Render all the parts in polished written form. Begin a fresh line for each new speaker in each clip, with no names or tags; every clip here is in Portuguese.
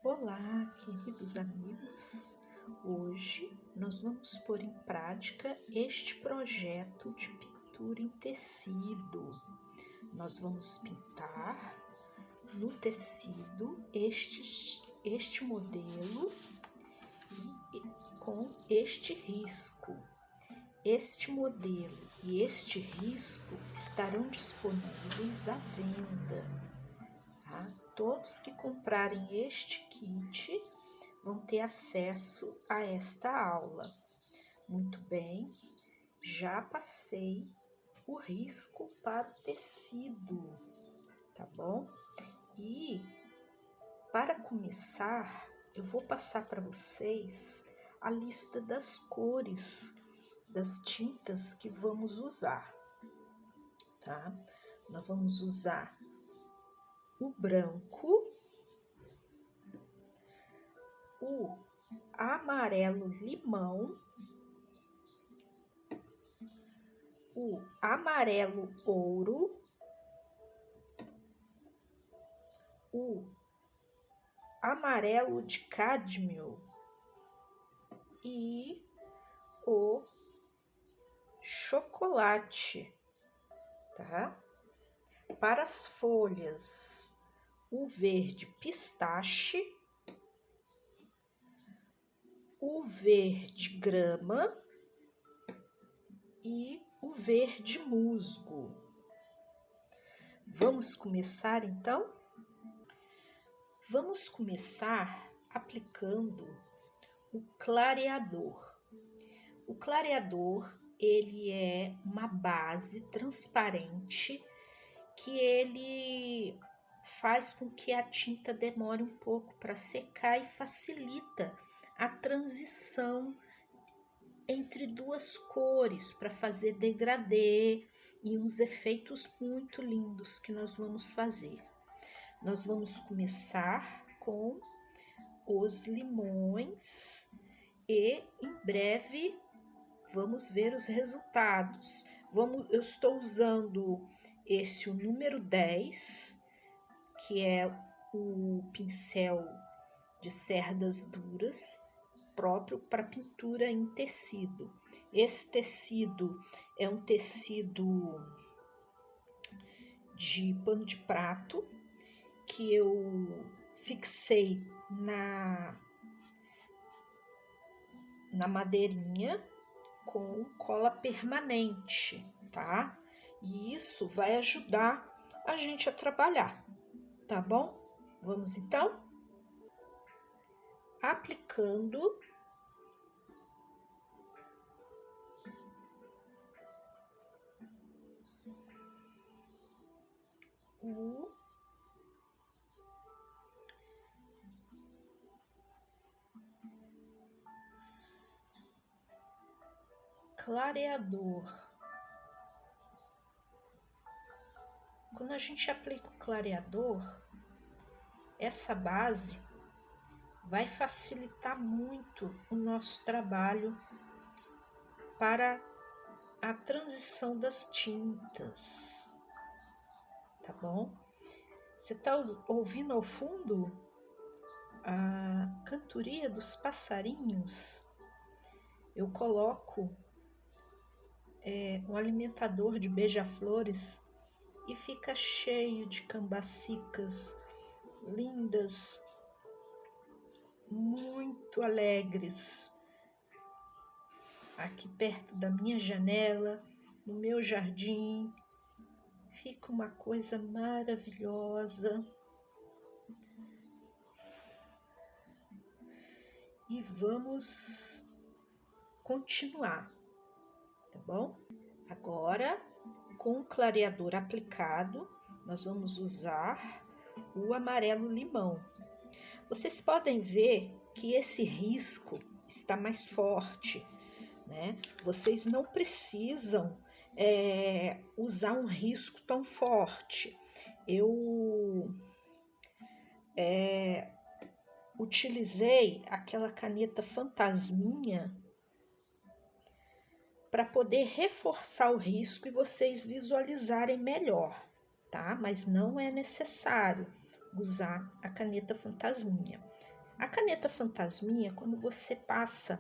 Olá, queridos amigos! Hoje nós vamos pôr em prática este projeto de pintura em tecido. Nós vamos pintar no tecido este modelo com este risco. Este modelo e este risco estarão disponíveis à venda. Tá? Todos que comprarem este kit vão ter acesso a esta aula. Muito bem, já passei o risco para o tecido, tá bom? E para começar, eu vou passar para vocês a lista das cores das tintas que vamos usar, tá? Nós vamos usar o branco, o amarelo limão, o amarelo ouro, o amarelo de cádmio e o chocolate, tá? Para as folhas, o verde pistache, o verde grama e o verde musgo. Vamos começar então? Vamos começar aplicando o clareador. O clareador, ele é uma base transparente que ele faz com que a tinta demore um pouco para secar e facilita a transição entre duas cores para fazer degradê e uns efeitos muito lindos que nós vamos fazer. Nós vamos começar com os limões e em breve vamos ver os resultados. Eu estou usando o número 10, que é o pincel de cerdas duras, próprio para pintura em tecido. Esse tecido é um tecido de pano de prato que eu fixei na madeirinha com cola permanente, tá? E isso vai ajudar a gente a trabalhar, tá bom? Vamos então? Aplicando o clareador. Quando a gente aplica o clareador, essa base vai facilitar muito o nosso trabalho para a transição das tintas, tá bom? Você está ouvindo ao fundo a cantoria dos passarinhos? Eu coloco um alimentador de beija-flores e fica cheio de cambacicas lindas, muito alegres, aqui perto da minha janela, no meu jardim. Fica uma coisa maravilhosa. E vamos continuar, tá bom? Agora, com o clareador aplicado, nós vamos usar o amarelo limão. Vocês podem ver que esse risco está mais forte, né? Vocês não precisam usar um risco tão forte. Eu utilizei aquela caneta fantasminha para poder reforçar o risco e vocês visualizarem melhor, tá? Mas não é necessário usar a caneta fantasminha. A caneta fantasminha, quando você passa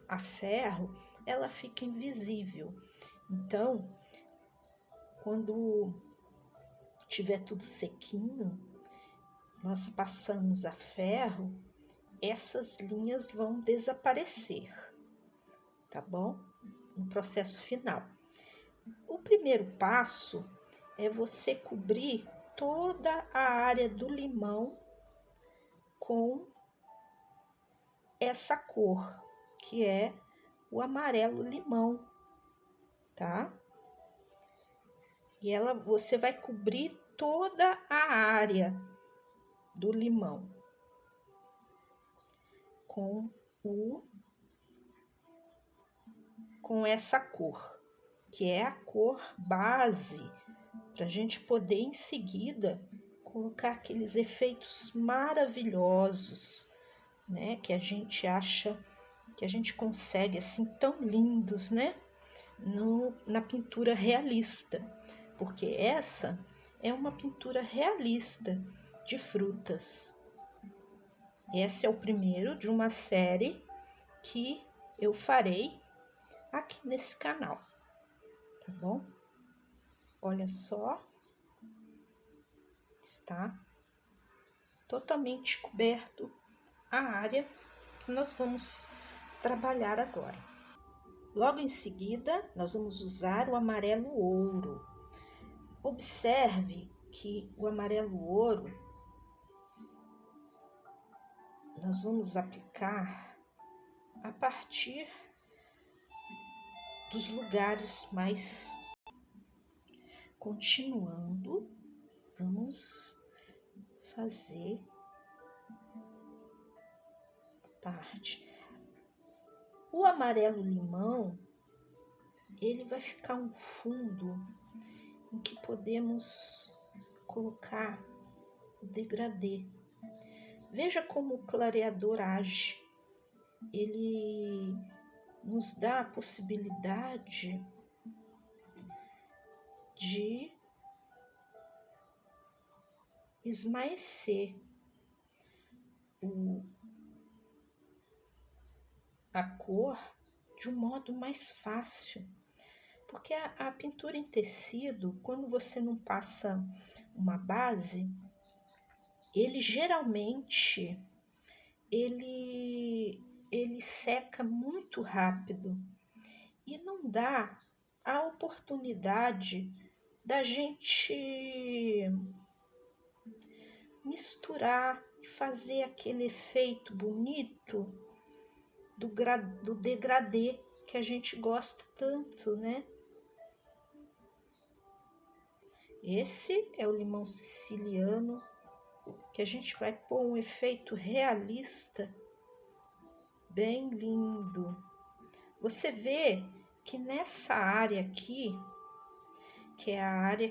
a ferro, ela fica invisível. Então, quando tiver tudo sequinho, nós passamos a ferro, essas linhas vão desaparecer, tá bom? No processo final. O primeiro passo é você cobrir toda a área do limão com essa cor, que é o amarelo limão, tá? E você vai cobrir toda a área do limão com essa cor, que é a cor base, para a gente poder em seguida colocar aqueles efeitos maravilhosos, né? Que a gente acha que a gente consegue assim tão lindos, né? Na pintura realista, porque essa é uma pintura realista de frutas. Esse é o primeiro de uma série que eu farei aqui nesse canal, tá bom? Olha só, está totalmente coberto a área que nós vamos trabalhar agora. Logo em seguida, nós vamos usar o amarelo ouro. Observe que o amarelo ouro nós vamos aplicar a partir dos lugares mais continuando, vamos fazer parte. O amarelo limão, ele vai ficar um fundo em que podemos colocar o degradê. Veja como o clareador age. Ele nos dá a possibilidade de esmaecer a cor de um modo mais fácil. Porque a pintura em tecido, quando você não passa uma base, ele geralmente ele seca muito rápido e não dá a oportunidade da gente misturar e fazer aquele efeito bonito do degradê que a gente gosta tanto, né? Esse é o limão siciliano, que a gente vai pôr um efeito realista bem lindo. Você vê que nessa área aqui, que é a área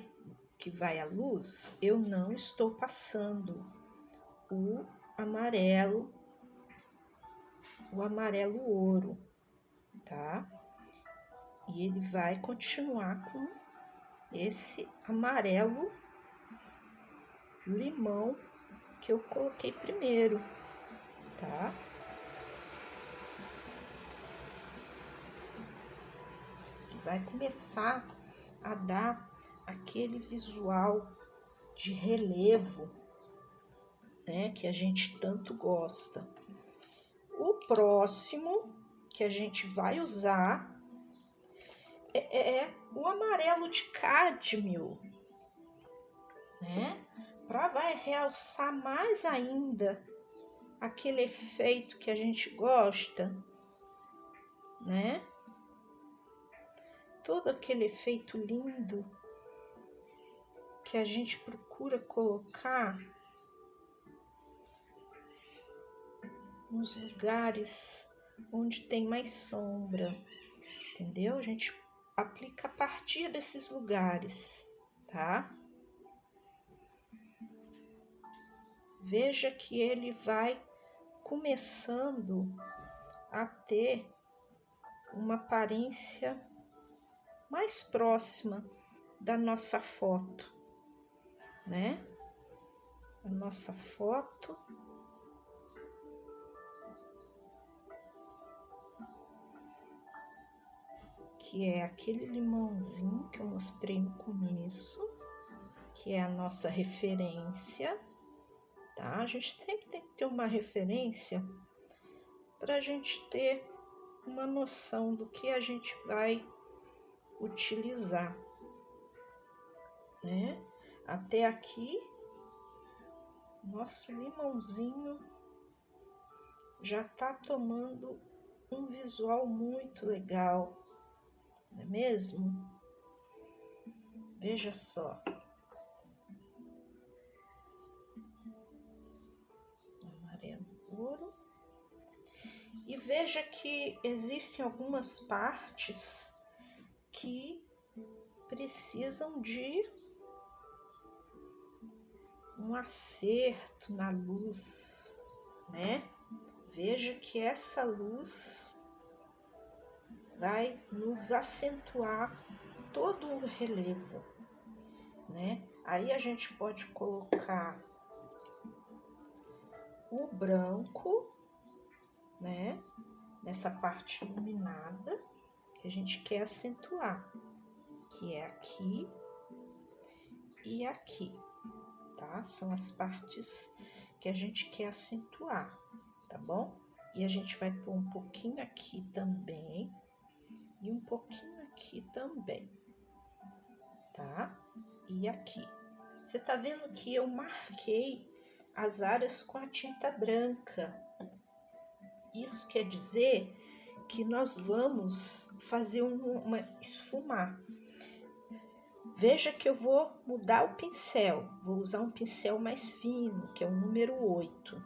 que vai à luz, eu não estou passando o amarelo ouro, tá? E ele vai continuar com esse amarelo limão que eu coloquei primeiro, tá? E vai começar a dar aquele visual de relevo, né, que a gente tanto gosta. O próximo que a gente vai usar é o amarelo de cádmio, né? Vai realçar mais ainda aquele efeito que a gente gosta, né? Todo aquele efeito lindo que a gente procura colocar nos lugares onde tem mais sombra, entendeu? A gente aplica a partir desses lugares, tá? Veja que ele vai começando a ter uma aparência mais próxima da nossa foto, né? A nossa foto que é aquele limãozinho que eu mostrei no começo, que é a nossa referência, tá? A gente sempre tem que ter uma referência para a gente ter uma noção do que a gente vai utilizar, né? Até aqui, nosso limãozinho já tá tomando um visual muito legal, não é mesmo? Veja só. Amarelo puro. E veja que existem algumas partes que precisam de um acerto na luz, né? Veja que essa luz vai nos acentuar todo o relevo, né? Aí a gente pode colocar o branco, né? Nessa parte iluminada que a gente quer acentuar, que é aqui e aqui, tá? São as partes que a gente quer acentuar, tá bom? E a gente vai pôr um pouquinho aqui também e um pouquinho aqui também, tá? E aqui. Você tá vendo que eu marquei as áreas com a tinta branca. Isso quer dizer que nós vamos fazer uma esfumar. Veja que eu vou mudar o pincel, vou usar um pincel mais fino, que é o número 8.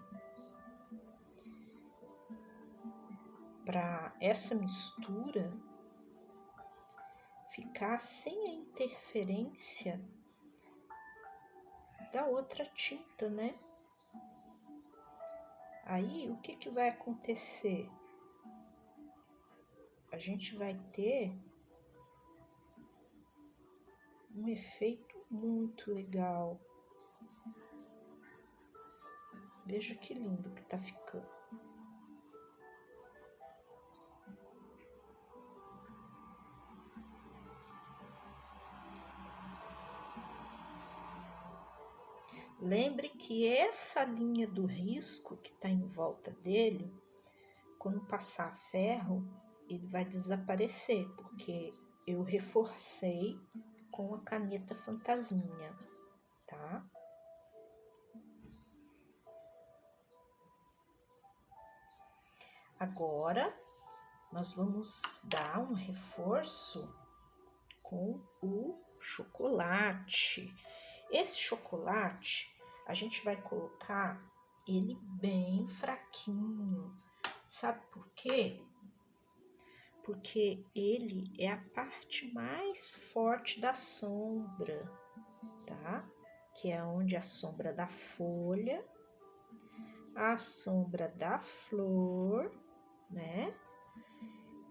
Para essa mistura ficar sem a interferência da outra tinta, né? Aí, o que vai acontecer? A gente vai ter um efeito muito legal. Veja que lindo que tá ficando. Lembre que essa linha do risco que tá em volta dele, quando passar ferro, ele vai desaparecer, porque eu reforcei com a caneta fantasminha, tá? Agora, nós vamos dar um reforço com o chocolate. Esse chocolate, a gente vai colocar ele bem fraquinho. Sabe por quê? Porque ele é a parte mais forte da sombra, tá? Que é onde a sombra da folha, a sombra da flor, né?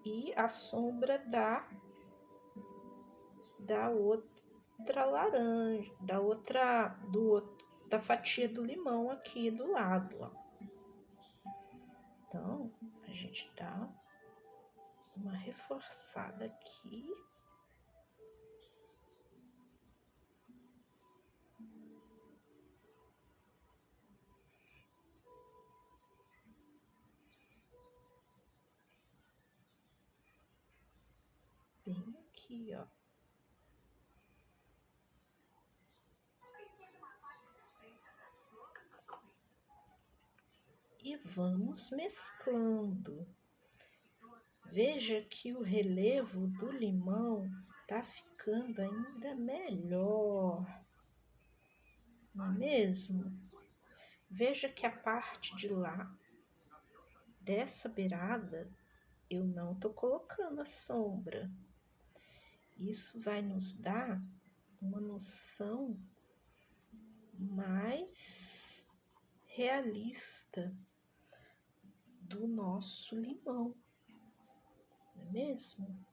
E a sombra da outra laranja, da fatia do limão aqui do lado, ó. Então, a gente dá uma reforçada aqui. Bem aqui, ó. E vamos mesclando. Veja que o relevo do limão tá ficando ainda melhor, não é mesmo? Veja que a parte de lá, dessa beirada, eu não tô colocando a sombra. Isso vai nos dar uma noção mais realista do nosso limão, não é mesmo?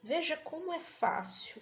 Veja como é fácil